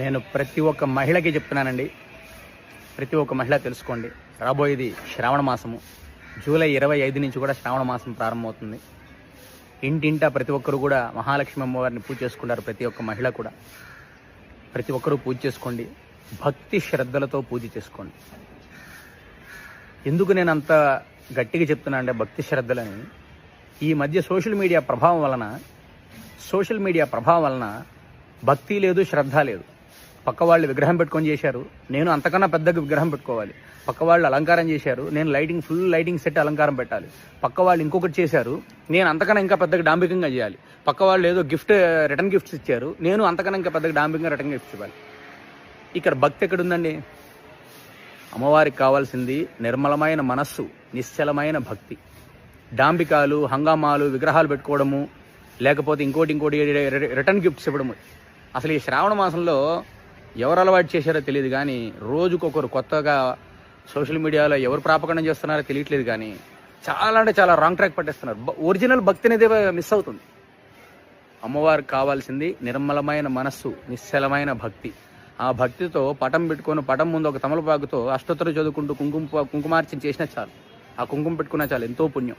నేను ప్రతి ఒక్క మహిళకి చెప్తున్నానండి, ప్రతి ఒక్క మహిళ తెలుసుకోండి. రాబోయేది శ్రావణ మాసము. జూలై 25 నుంచి కూడా శ్రావణ మాసం ప్రారంభమవుతుంది. ఇంటింటా ప్రతి ఒక్కరు కూడా మహాలక్ష్మి అమ్మవారిని పూజ చేసుకుంటారు. ప్రతి ఒక్క మహిళ కూడా ప్రతి ఒక్కరూ పూజ చేసుకోండి. భక్తి శ్రద్ధలతో పూజ చేసుకోండి. ఎందుకు నేను అంత గట్టిగా చెప్తున్నా అంటే భక్తి శ్రద్ధలని, ఈ మధ్య సోషల్ మీడియా ప్రభావం వలన భక్తి లేదు, శ్రద్ధ లేదు. పక్క వాళ్ళు విగ్రహం పెట్టుకొని చేశారు, నేను అంతకన్నా పెద్దగా విగ్రహం పెట్టుకోవాలి. పక్క వాళ్ళు అలంకారం చేశారు, నేను ఫుల్ లైటింగ్ సెట్ అలంకారం పెట్టాలి. పక్క వాళ్ళు ఇంకొకటి చేశారు, నేను అంతకన్నా ఇంకా పెద్దగా డాంబికంగా చేయాలి. పక్క వాళ్ళు ఏదో రిటర్న్ గిఫ్ట్స్ ఇచ్చారు, నేను అంతకన్నా ఇంకా పెద్దగా డాంబికంగా రిటర్న్ గిఫ్ట్స్ ఇవ్వాలి. ఇక్కడ భక్తి ఎక్కడుందండి? అమ్మవారికి కావాల్సింది నిర్మలమైన మనస్సు, నిశ్చలమైన భక్తి. డాంబికాలు, హంగామాలు, విగ్రహాలు పెట్టుకోవడము, లేకపోతే ఇంకోటి రిటర్న్ గిఫ్ట్స్ ఇవ్వడము. అసలు ఈ శ్రావణ మాసంలో ఎవరు అలవాటు చేశారో తెలియదు, కానీ రోజుకొకరు కొత్తగా సోషల్ మీడియాలో ఎవరు ప్రాపకరణం చేస్తున్నారో తెలియట్లేదు, కానీ చాలా అంటే చాలా రాంగ్ ట్రాక్ పట్టేస్తున్నారు. ఒరిజినల్ భక్తి అనేది మిస్ అవుతుంది. అమ్మవారికి కావాల్సింది నిర్మలమైన మనస్సు, నిశ్చలమైన భక్తి. ఆ భక్తితో పటం పెట్టుకొని, పటం ముందు ఒక తమలపాకుతో అష్టోత్తరం చదువుకుంటూ కుంకుమార్చన చేసినా చాలు. ఆ కుంకుమ పెట్టుకున్నా చాలు, ఎంతో పుణ్యం.